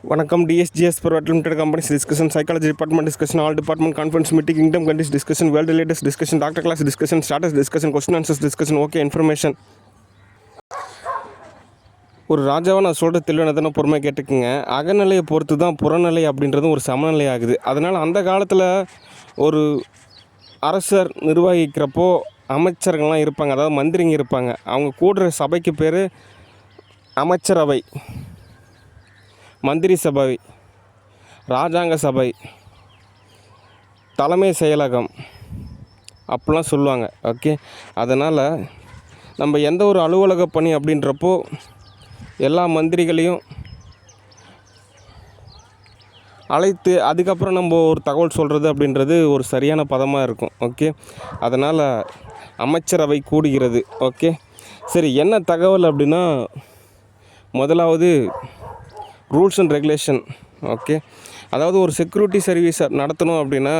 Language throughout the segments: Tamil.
வணக்கம். டிஎஸ்ஜிஎஸ் Private Limited Companies discussion, psychology department discussion, all department conference meeting, kingdom countries discussion, world latest discussion, doctor class discussion, status discussion, question answers discussion, okay information. ஒரு ராஜாவை நான் சொல்கிற தெளிவானதான பொறுமையாக கேட்டுக்குங்க. அகநிலையை பொறுத்து தான் புறநிலை அப்படின்றதும் ஒரு சமநிலை ஆகுது. அதனால் அந்த காலத்தில் ஒரு அரசர் நிர்வகிக்கிறப்போ அமைச்சர்கள்லாம் இருப்பாங்க, அதாவது மந்திரிங்க இருப்பாங்க. அவங்க கூடுற சபைக்கு பேர் அமைச்சரவை, மந்திரி சபை, ராஜாங்க சபை, தலைமை செயலகம் அப்படிலாம் சொல்லுவாங்க. ஓகே, அதனால் நம்ம எந்த ஒரு அலுவலக பணி அப்படின்றப்போ எல்லா மந்திரிகளையும் அழைத்து அதுக்கப்புறம் நம்ம ஒரு தகவல் சொல்கிறது அப்படின்றது ஒரு சரியான பதமாக இருக்கும். ஓகே, அதனால் அமைச்சரவை கூடுகிறது. ஓகே, சரி, என்ன தகவல் அப்படின்னா, முதலாவது ரூல்ஸ் அண்ட் ரெகுலேஷன். ஓகே, அதாவது ஒரு செக்யூரிட்டி சர்வீஸை நடத்தணும் அப்படின்னா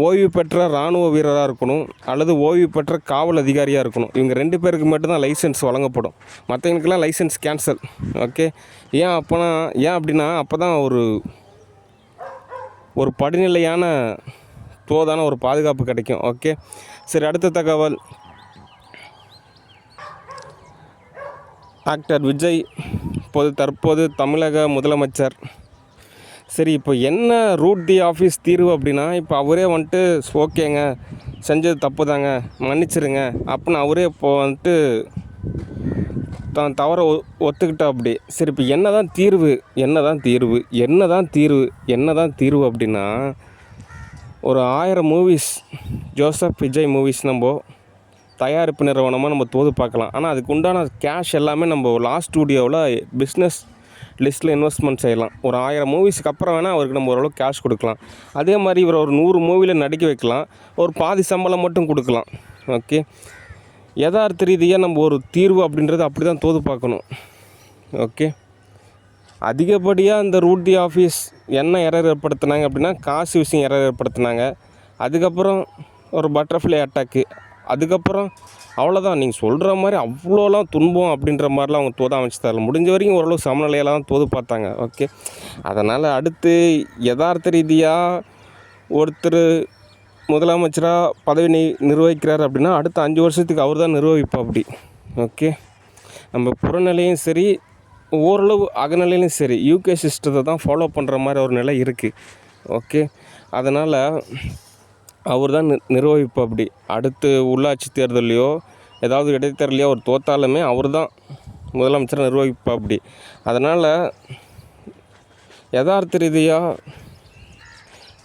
ஓய்வு பெற்ற இராணுவ வீரராக இருக்கணும் அல்லது ஓய்வு பெற்ற காவல் அதிகாரியாக இருக்கணும். இவங்க 2 பேருக்கு மட்டும்தான் லைசன்ஸ் வழங்கப்படும். மற்றவங்களுக்கெல்லாம் லைசன்ஸ் கேன்சல். ஓகே, ஏன் அப்படின்னா அப்போ தான் ஒரு படிநிலையான தோதான ஒரு பாதுகாப்பு கிடைக்கும். ஓகே, சரி, அடுத்த தகவல், ஆக்டர் விஜய் தற்போது தமிழக முதலமைச்சர். சரி, இப்போ என்ன ரூட் தி ஆஃபீஸ் தீர்வு அப்படின்னா, இப்போ அவரே வந்துட்டு ஓகேங்க, செஞ்சது தப்பு தாங்க, மன்னிச்சிருங்க அப்படின்னு அவரே இப்போ வந்துட்டு தான் தவற ஒத்துக்கிட்டா அப்படி. சரி, இப்போ என்ன தான் தீர்வு அப்படின்னா, ஒரு 1000 மூவிஸ், ஜோசப் விஜய் மூவிஸ் நம்ம தயாரிப்பு நிறுவனமாக நம்ம தோது பார்க்கலாம். ஆனால் அதுக்கு உண்டான கேஷ் எல்லாமே நம்ம லாஸ்ட் ஸ்டூடியோவில் பிஸ்னஸ் லிஸ்ட்டில் இன்வெஸ்ட்மெண்ட் செய்யலாம். ஒரு 1000 மூவிஸ்க்கு அப்புறம் வேணால் அவருக்கு நம்ம ஓரளவுக்கு கேஷ் கொடுக்கலாம். அதே மாதிரி இவர் ஒரு 100 மூவியில் நடிக்க வைக்கலாம், ஒரு பாதி சம்பளம் மட்டும் கொடுக்கலாம். ஓகே, யதார்த்த ரீதியாக நம்ம ஒரு தீர்வு அப்படின்றது அப்படி தான் தோது பார்க்கணும். ஓகே, அதிகப்படியாக இந்த ரூட் தி ஆஃபீஸ் என்ன எரர் ஏற்படுத்தினாங்க அப்படின்னா, காசு விஷயம் எரர் ஏற்படுத்தினாங்க. அதுக்கப்புறம் ஒரு பட்டர்ஃப்ளை அட்டாக்கு, அதுக்கப்புறம் அவ்வளோதான். நீங்கள் சொல்கிற மாதிரி அவ்வளோலாம் துன்பம் அப்படின்ற மாதிரிலாம் அவங்க தோது அமைச்சு தரல. முடிஞ்ச வரைக்கும் ஓரளவு சமநிலையெல்லாம் தோது பார்த்தாங்க. ஓகே, அதனால் அடுத்து யதார்த்த ரீதியாக ஒருத்தர் முதலமைச்சராக பதவி நிர்வகிக்கிறார் அப்படின்னா அடுத்த 5 வருஷத்துக்கு அவர் தான் நிர்வகிப்பா அப்படி. ஓகே, நம்ம புறநிலையும் சரி, ஓரளவு அகநிலையிலும் சரி யூகே சிஸ்டத்தை தான் ஃபாலோ பண்ணுற மாதிரி ஒரு நிலை இருக்குது. ஓகே, அதனால் அவர் தான் நிர்வகிப்பா அப்படி. அடுத்து உள்ளாட்சி தேர்தலையோ ஏதாவது இடைத்தேர்தலையோ அவர் தோற்றாலுமே அவர் தான் முதலமைச்சர் நிர்வகிப்பா அப்படி. அதனால் யதார்த்த ரீதியாக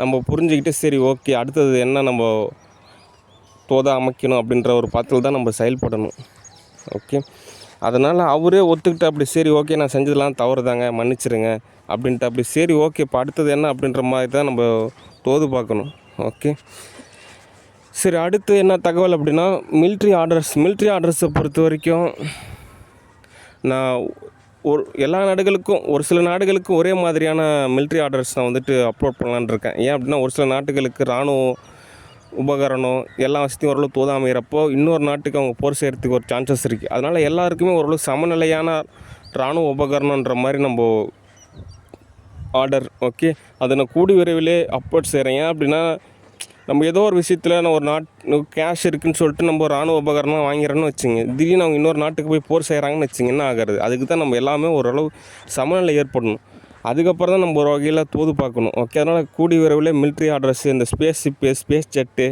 நம்ம புரிஞ்சுக்கிட்டு சரி ஓகே அடுத்தது என்ன நம்ம தோதா அமைக்கணும் அப்படின்ற ஒரு பாத்தில் தான் நம்ம செயல்படணும். ஓகே, அதனால் அவரே ஒத்துக்கிட்டு அப்படி சரி ஓகே நான் செஞ்சதெல்லாம் தவறுதாங்க, மன்னிச்சிருங்க அப்படின்ட்டு அப்படி சரி ஓகே இப்போ அடுத்தது என்ன அப்படின்ற மாதிரி தான் நம்ம தோது பார்க்கணும். ஓகே, சரி, அடுத்து என்ன தகவல் அப்படின்னா, மிலிட்ரி ஆர்டர்ஸை பொறுத்த வரைக்கும் நான் எல்லா நாடுகளுக்கும் ஒரு சில நாடுகளுக்கும் ஒரே மாதிரியான மிலிட்ரி ஆர்டர்ஸ் நான் வந்துட்டு அப்லோட் பண்ணலான்னு இருக்கேன். ஏன் அப்படின்னா, ஒரு சில நாட்டுகளுக்கு இராணுவ உபகரணம் எல்லா வசதியும் ஓரளவு தோதா அமைகிறப்போ இன்னொரு நாட்டுக்கு அவங்க போர் செய்கிறதுக்கு ஒரு சான்சஸ் இருக்குது. அதனால் எல்லாருக்குமே ஓரளவு சமநிலையான இராணுவ உபகரணன்ற மாதிரி நம்ம ஆர்டர். ஓகே, அதை நான் கூடி விரைவிலே அப்லோட் செய்கிறேன். ஏன் அப்படின்னா, நம்ம ஏதோ ஒரு விஷயத்தில் நான் ஒரு கேஷ் இருக்குதுன்னு சொல்லிட்டு நம்ம இராணுவ உபகரணம் வாங்கிறோன்னு வச்சுங்க, திடீர்னு அவங்க இன்னொரு நாட்டுக்கு போய் போர் செய்கிறாங்கன்னு வச்சுங்க, என்ன ஆகிறது? அதுக்கு தான் நம்ம எல்லாமே ஓரளவு சமநிலை ஏற்படணும். அதுக்கப்புறம் தான் நம்ம ஒரு வகையில் தோது பார்க்கணும். ஓகே, அதனால் கூடி விரைவில் மிலிட்ரி ஆர்டர்ஸு, இந்த ஸ்பேஸ் ஜெட்டு,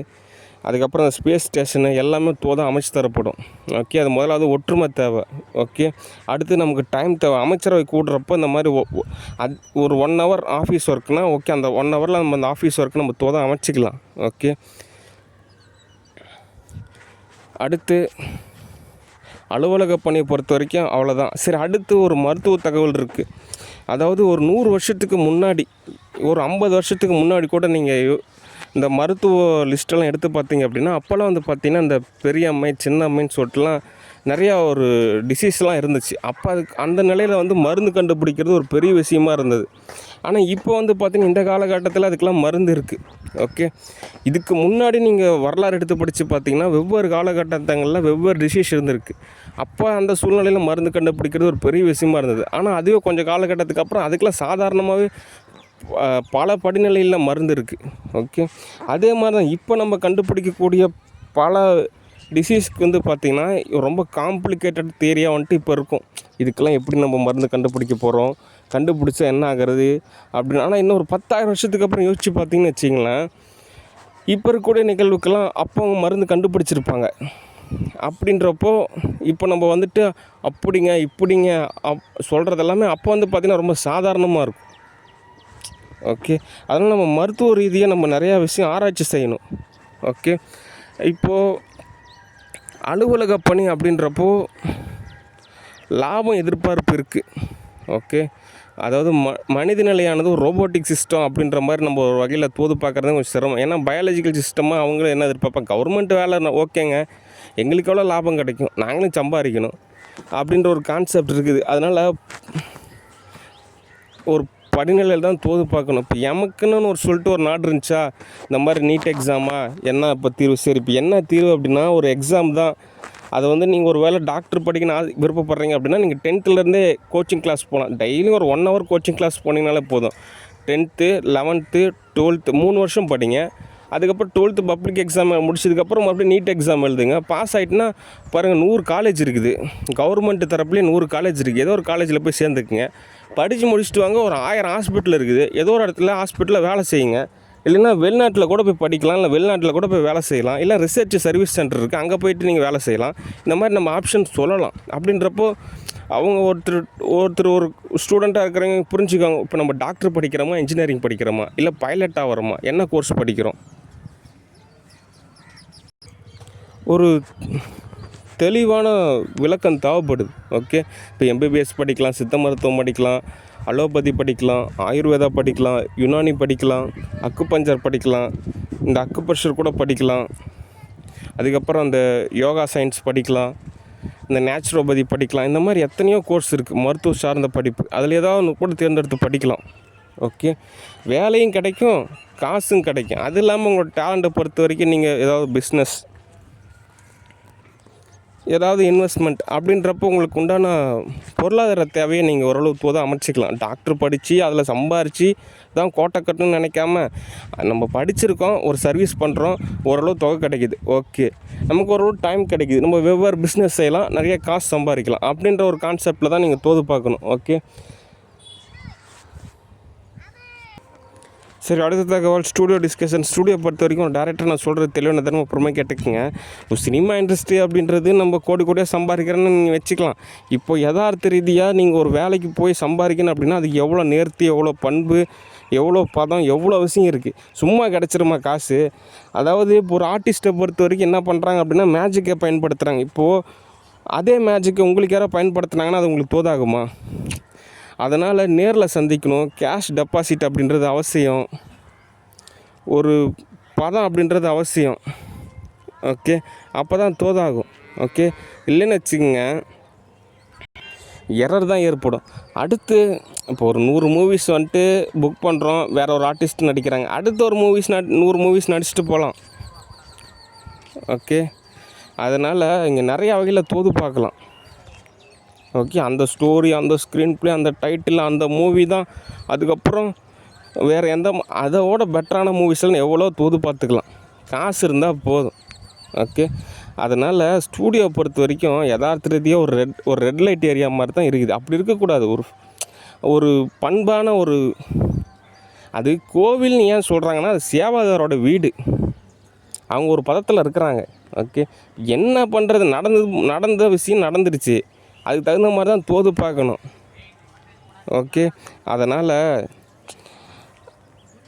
அதுக்கப்புறம் அந்த ஸ்பேஸ் ஸ்டேஷனு எல்லாமே தோதாக அமைச்சு தரப்படும். ஓகே, அது முதலாவது ஒற்றுமை தேவை. ஓகே, அடுத்து நமக்கு டைம் தேவை. அமைச்சரவை கூடுறப்போ இந்த மாதிரி ஒரு 1 ஹவர் ஆஃபீஸ் ஒர்க்னால் ஓகே, அந்த 1 ஹவரில் நம்ம அந்த ஆஃபீஸ் ஒர்க்கு நம்ம தோதாக அமைச்சிக்கலாம். ஓகே, அடுத்து அலுவலக பணியை பொறுத்த வரைக்கும் அவ்வளோதான். சரி, அடுத்து ஒரு மருத்துவ தகவல் இருக்குது. அதாவது ஒரு 100 வருஷத்துக்கு முன்னாடி, ஒரு 50 வருஷத்துக்கு முன்னாடி கூட நீங்கள் இந்த மருத்துவ லிஸ்ட்டெல்லாம் எடுத்து பார்த்தீங்க அப்படின்னா, அப்போல்லாம் வந்து பார்த்திங்கன்னா இந்த பெரிய அம்மை, சின்ன அம்மைன்னு சொல்லிட்டுலாம் நிறையா ஒரு டிசீஸ்லாம் இருந்துச்சு. அப்போ அதுக்கு அந்த நிலையில் வந்து மருந்து கண்டுபிடிக்கிறது ஒரு பெரிய விஷயமா இருந்தது. ஆனால் இப்போ வந்து பார்த்திங்கன்னா இந்த காலகட்டத்தில் அதுக்கெலாம் மருந்து இருக்குது. ஓகே, இதுக்கு முன்னாடி நீங்கள் வரலாறு எடுத்து படித்து பார்த்திங்கன்னா வெவ்வேறு காலகட்டங்களில் வெவ்வேறு டிசீஸ் இருந்திருக்கு. அப்போ அந்த சூழ்நிலையில் மருந்து கண்டுபிடிக்கிறது ஒரு பெரிய விஷயமா இருந்தது. ஆனால் அதுவே கொஞ்சம் காலகட்டத்துக்கு அப்புறம் அதுக்கெலாம் சாதாரணமாகவே பல படிநிலையில் மருந்து இருக்குது. ஓகே, அதே மாதிரி தான் இப்போ நம்ம கண்டுபிடிக்கக்கூடிய பல டிசீஸ்க்கு வந்து பார்த்திங்கன்னா ரொம்ப காம்ப்ளிகேட்டட் தியரியாக வந்துட்டு இப்போ இருக்கும். இதுக்கெல்லாம் எப்படி நம்ம மருந்து கண்டுபிடிக்க போகிறோம், கண்டுபிடிச்சா என்ன ஆகிறது அப்படின்னு. ஆனால் இன்னும் ஒரு 10,000 வருஷத்துக்கு அப்புறம் யோசித்து பார்த்திங்கன்னு வச்சிங்களேன், இப்போ இருக்கக்கூடிய நிகழ்வுக்கெல்லாம் அப்போ அவங்க மருந்து கண்டுபிடிச்சிருப்பாங்க. அப்படின்றப்போ இப்போ நம்ம வந்துட்டு அப்படிங்க இப்படிங்க சொல்கிறது எல்லாமே அப்போ வந்து பார்த்திங்கன்னா ரொம்ப சாதாரணமாக இருக்கும். ஓகே, அதனால் நம்ம மருத்துவ ரீதியாக நம்ம நிறையா விஷயம் ஆராய்ச்சி செய்யணும். ஓகே, இப்போது அலுவலக பணி அப்படின்றப்போ லாபம் எதிர்பார்ப்பு இருக்குது. ஓகே, அதாவது மனித நிலையானது ஒரு ரோபோட்டிக் சிஸ்டம் அப்படின்ற மாதிரி நம்ம ஒரு வகையில் தோது பார்க்குறது கொஞ்சம் சிரமம். ஏன்னா பயாலஜிக்கல் சிஸ்டமாக அவங்களும் என்ன எதிர்பார்ப்பாங்க, கவர்மெண்ட் வேலை ஓகேங்க, எங்களுக்கு எவ்வளோ லாபம் கிடைக்கும், நாங்களும் சம்பாதிக்கணும் அப்படின்ற ஒரு கான்செப்ட் இருக்குது. அதனால் ஒரு படிநிலையில் தான் தோது பார்க்கணும். இப்போ எமக்குன்னு ஒரு சொல்லிட்டு ஒரு நாடு இருந்துச்சா, இந்த மாதிரி நீட் எக்ஸாமா என்ன இப்போ தீர்வு, சரி இப்போ என்ன தீர்வு அப்படின்னா ஒரு எக்ஸாம் தான். அதை வந்து நீங்கள் ஒரு வேளை டாக்டர் படிக்கணும் விருப்பப்படுறீங்க அப்படின்னா நீங்கள் 10th கோச்சிங் கிளாஸ் போகலாம். டெய்லியும் ஒரு 1 hour கோச்சிங் கிளாஸ் போனீங்கனாலே போதும். 10th 11th 12th 3 வருஷம் படிங்க. அதுக்கப்புறம் 12th பப்ளிக் எக்ஸாம் முடிச்சதுக்கப்புறம் மறுபடியும் நீட் எக்ஸாம் எழுதுங்க. பாஸ் ஆகிட்டுனா பாருங்கள் 100 காலேஜ் இருக்குது, கவர்மெண்ட் தரப்புலேயே 100 காலேஜ் இருக்குது. ஏதோ ஒரு காலேஜில் போய் சேர்ந்துக்குங்க, படித்து முடிச்சுட்டு வாங்க. ஒரு 1000 ஹாஸ்பிட்டல் இருக்குது, ஏதோ ஒரு இடத்துல ஹாஸ்பிட்டலில் வேலை செய்யுங்க. இல்லைன்னா வெளிநாட்டில் கூட போய் படிக்கலாம், இல்லை வெளிநாட்டில் கூட போய் வேலை செய்யலாம், இல்லை ரிசர்ச் சர்வீஸ் சென்டர் இருக்குது, அங்கே போய்ட்டு நீங்கள் வேலை செய்யலாம். இந்த மாதிரி நம்ம ஆப்ஷன் சொல்லலாம். அப்படின்றப்போ அவங்க ஒருத்தர் ஒரு ஸ்டூடெண்ட்டாக இருக்கிறவங்க புரிஞ்சுக்காங்க, இப்போ நம்ம டாக்டர் படிக்கிறோமா, இன்ஜினியரிங் படிக்கிறோமா, இல்லை பைலட்டாக வரோமா, என்ன கோர்ஸ் படிக்கிறோம். ஒரு தெளிவான விளக்கம் தேவைப்படுது. ஓகே, இப்போ MBBS படிக்கலாம், சித்த மருத்துவம் படிக்கலாம், அலோபதி படிக்கலாம், ஆயுர்வேதா படிக்கலாம், யுனானி படிக்கலாம், அக்குபஞ்சர் படிக்கலாம், இந்த அக்குப்ரெஷர் கூட படிக்கலாம். அதுக்கப்புறம் அந்த யோகா சயின்ஸ் படிக்கலாம், இந்த நேச்சுரோபதி படிக்கலாம். இந்த மாதிரி எத்தனையோ கோர்ஸ் இருக்குது மருத்துவ சார்ந்த படிப்பு. அதில் ஏதாவது ஒன்று கூட தேர்ந்தெடுத்து படிக்கலாம். ஓகே, வேலையும் கிடைக்கும், காசும் கிடைக்கும். அது இல்லாமல் உங்களோட டேலண்ட்டை பொறுத்த வரைக்கும் நீங்கள் ஏதாவது பிஸ்னஸ், ஏதாவது இன்வெஸ்ட்மெண்ட் அப்படின்றப்போ உங்களுக்கு உண்டான பொருளாதார தேவையை நீங்கள் ஓரளவு தோதாக அமைச்சிக்கலாம். டாக்டர் படித்து அதில் சம்பாரித்து தான் கோட்டை கட்டணும்னு நினைக்காம, நம்ம படிச்சிருக்கோம், ஒரு சர்வீஸ் பண்ணுறோம், ஓரளவு தொகை கிடைக்கிது, ஓகே, நமக்கு ஓரளவு டைம் கிடைக்கிது, நம்ம வெவ்வேறு பிஸ்னஸ் செய்யலாம், நிறைய காசு சம்பாதிக்கலாம் அப்படின்ற ஒரு கான்செப்டில் தான் நீங்கள் தோது பார்க்கணும். ஓகே, சரி, அடுத்த தகவல் ஸ்டூடியோ டிஸ்கஷன். ஸ்டூடியோ பொறுத்த வரைக்கும் டேரக்டர் நான் சொல்கிறது தெளிவான தரம் அப்புறமா கேட்டுக்குங்க. இப்போ சினிமா இண்டஸ்ட்ரி அப்படின்றது நம்ம கோடியாக சம்பாதிக்கிறேன்னு நீங்கள் வச்சுக்கலாம். இப்போ யதார்த்த ரீதியாக நீங்கள் ஒரு வேலைக்கு போய் சம்பாதிக்கணும் அப்படின்னா அதுக்கு எவ்வளோ நேர்த்தி, எவ்வளோ பண்பு, எவ்வளோ பதம், எவ்வளோ விஷயம் இருக்குது. சும்மா கிடச்சிருமா காசு? அதாவது இப்போ ஒரு ஆர்டிஸ்ட்டை பொறுத்த வரைக்கும் என்ன பண்ணுறாங்க அப்படின்னா மேஜிக்கை பயன்படுத்துகிறாங்க. இப்போது அதே மேஜிக்கை உங்களுக்கு யாரோ பயன்படுத்துனாங்கன்னா அது உங்களுக்கு தோதாகுமா? அதனால் நேரில் சந்திக்கணும். கேஷ் டெபாசிட் அப்படின்றது அவசியம், ஒரு பதம் அப்படின்றது அவசியம். ஓகே, அப்போ தான் தோதாகும். ஓகே, இல்லைன்னு வச்சுக்கோங்க எரர் தான் ஏற்படும். அடுத்து இப்போ ஒரு 100 மூவிஸ் வந்துட்டு புக் பண்ணுறோம், வேறு ஒரு ஆர்டிஸ்ட் நடிக்கிறாங்க, அடுத்து ஒரு 100 மூவிஸ் நடிச்சுட்டு போகலாம். ஓகே, அதனால் இங்கே நிறையா வகையில் தோது பார்க்கலாம். ஓகே, அந்த ஸ்டோரி, அந்த ஸ்க்ரீன் ப்ளே, அந்த டைட்டில், அந்த மூவி தான். அதுக்கப்புறம் வேறு அதோட பெட்டரான மூவிஸ்லாம் எவ்வளோ தோது பார்த்துக்கலாம், காசு இருந்தால் போதும். ஓகே, அதனால் ஸ்டூடியோ பொறுத்த வரைக்கும் யதார்த்த ரீதியாக ஒரு ரெட் லைட் ஏரியா மாதிரி தான் இருக்குது. அப்படி இருக்கக்கூடாது. ஒரு பண்பான அது கோவில்னு ஏன் சொல்கிறாங்கன்னா அது சேவாதாரோட வீடு, அவங்க ஒரு பதத்தில் இருக்கிறாங்க. ஓகே, என்ன பண்ணுறது, நடந்த விஷயம் நடந்துருச்சு, அதுக்கு தகுந்த மாதிரி தான் தோது பார்க்கணும். ஓகே, அதனால்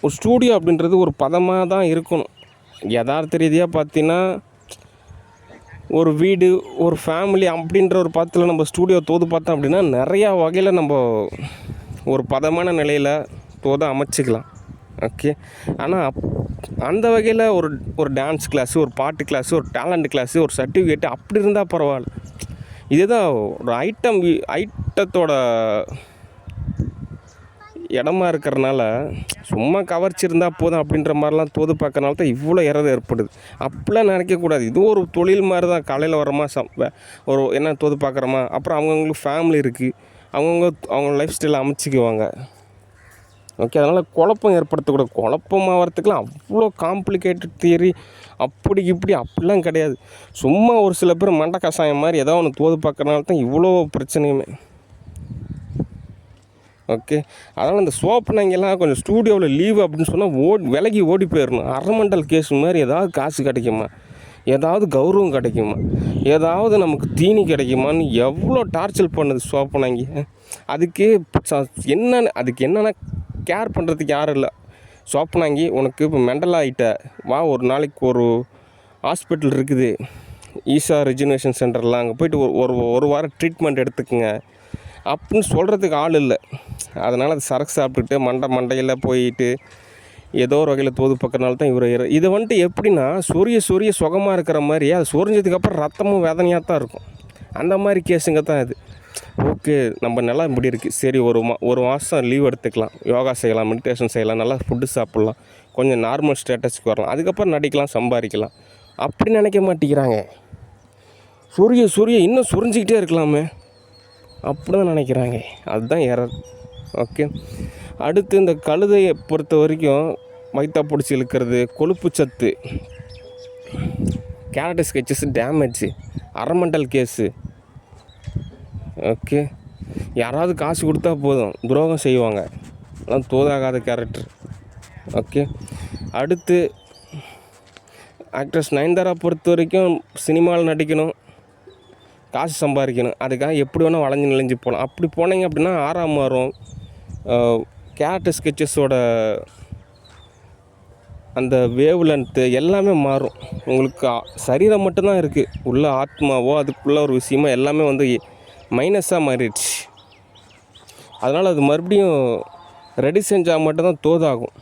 ஒரு ஸ்டூடியோ அப்படின்றது ஒரு பதமாக தான் இருக்கணும். யதார்த்த ரீதியாக பார்த்தீங்கன்னா ஒரு வீடு, ஒரு ஃபேமிலி அப்படின்ற ஒரு பதத்தில் நம்ம ஸ்டூடியோ தோது பார்த்தோம் அப்படின்னா நிறையா வகையில் நம்ம ஒரு பதமான நிலையில் தோதை அமைச்சிக்கலாம். ஓகே, ஆனால் அந்த வகையில் ஒரு டான்ஸ் கிளாஸு, ஒரு பாட்டு கிளாஸு, ஒரு டேலண்ட் கிளாஸு, ஒரு சர்டிஃபிகேட்டு அப்படி இருந்தால் பரவாயில்ல. இதுதான் ஒரு ஐட்டத்தோட இடமா இருக்கிறனால சும்மா கவர்ச்சிருந்தா போதும் அப்படின்ற மாதிரிலாம் தோது பார்க்கறனால தான் இவ்வளோ எரர் ஏற்படுது. அப்படிலாம் நினைக்கக்கூடாது. இது ஒரு தொழில் மாதிரி தான். காலையில் வரோமா ஒரு என்ன தோது பார்க்குறோமா, அப்புறம் அவங்கவுங்களுக்கு ஃபேமிலி இருக்குது, அவங்க லைஃப் ஸ்டைலை அமைச்சிக்குவாங்க. ஓகே, அதனால் குழப்பம் ஏற்படுத்தக்கூடாது. குழப்பமாகறதுக்குலாம் அவ்வளோ காம்ப்ளிகேட்டட் தியரி அப்படி இப்படி அப்படிலாம் கிடையாது. சும்மா ஒரு சில பேர் மண்டை கசாயம் மாதிரி ஏதோ ஒன்று தோது பார்க்குறனால தான் இவ்வளோ பிரச்சனையுமே. ஓகே, அதனால் இந்த சோப்புனாங்கெல்லாம் கொஞ்சம் ஸ்டூடியோவில் லீவு அப்படின்னு சொன்னால் விலகி ஓடி போயிடணும். அரமண்டல் கேஸ் மாதிரி ஏதாவது காசு கிடைக்குமா, ஏதாவது கௌரவம் கிடைக்குமா, ஏதாவது நமக்கு தீனி கிடைக்குமான்னு எவ்வளோ டார்ச்சர் பண்ணுது சோப்புனாங்க. அதுக்கு என்னென்ன கேர் பண்ணுறதுக்கு யாரும் இல்லை. சோப்புனாங்கி உனக்கு இப்போ மெண்டல் ஆகிட்ட வா, ஒரு நாளைக்கு ஒரு ஹாஸ்பிட்டல் இருக்குது, ஈஷா ரெஜினேஷன் சென்டர்லாம், அங்கே போய்ட்டு ஒரு வாரம் ட்ரீட்மெண்ட் எடுத்துக்குங்க அப்படின்னு சொல்கிறதுக்கு ஆள் இல்லை. அதனால் அது சரக்கு சாப்பிட்டுட்டு மண்டையில் போயிட்டு ஏதோ ஒரு வகையில் தோது பார்க்கறனால தான் இதை வந்துட்டு எப்படின்னா சொரிய சுகமாக இருக்கிற மாதிரி அது சொரிஞ்சதுக்கப்புறம் ரத்தமும் வேதனையாக தான் இருக்கும். அந்த மாதிரி கேஸுங்க தான் இது. ஓகே, நம்ம நல்லா இப்படி இருக்குது, சரி ஒரு மாதம் லீவ் எடுத்துக்கலாம், யோகா செய்யலாம், மெடிடேஷன் செய்யலாம், நல்லா ஃபுட்டு சாப்பிட்லாம், கொஞ்சம் நார்மல் ஸ்டேட்டஸ்க்கு வரலாம், அதுக்கப்புறம் நடிக்கலாம், சம்பாதிக்கலாம். அப்படி நினைக்க மாட்டேங்கிறாங்க. சொரிய இன்னும் சொரிஞ்சிக்கிட்டே இருக்கலாமே அப்படி தான் நினைக்கிறாங்க. அதுதான் எரர். ஓகே, அடுத்து இந்த கழுதையை பொறுத்த வரைக்கும் வயிற்றா பிடிச்சி இழுக்கிறது, கொழுப்பு சத்து, கேரட் ஸ்கெச்சஸ் டேமேஜ், அரமண்டல் கேஸு. ஓகே, யாராவது காசு கொடுத்தா போதும் துரோகம் செய்வாங்க. அதெல்லாம் தோதாகாத கேரக்டர். ஓகே, அடுத்து ஆக்ட்ரஸ் நயன்தாரா பொறுத்த வரைக்கும் சினிமாவில் நடிக்கணும், காசு சம்பாதிக்கணும், அதுக்காக எப்படி வேணால் வளைஞ்சு நெளிஞ்சு போகலாம். அப்படி போனீங்க அப்படின்னா ஆறாம் மாதம் கேரக்டர் ஸ்கெச்சஸோட அந்த வேவ் லென்த்து எல்லாமே மாறும். உங்களுக்கு சரீரம் மட்டும்தான் இருக்குது, உள்ள ஆத்மாவோ அதுக்குள்ளே ஒரு விஷயமோ எல்லாமே வந்து மைனஸாக மாறிடுச்சு. அதனால் அது மறுபடியும் ரெடி செஞ்சால் மட்டும்தான் தோதாகும்.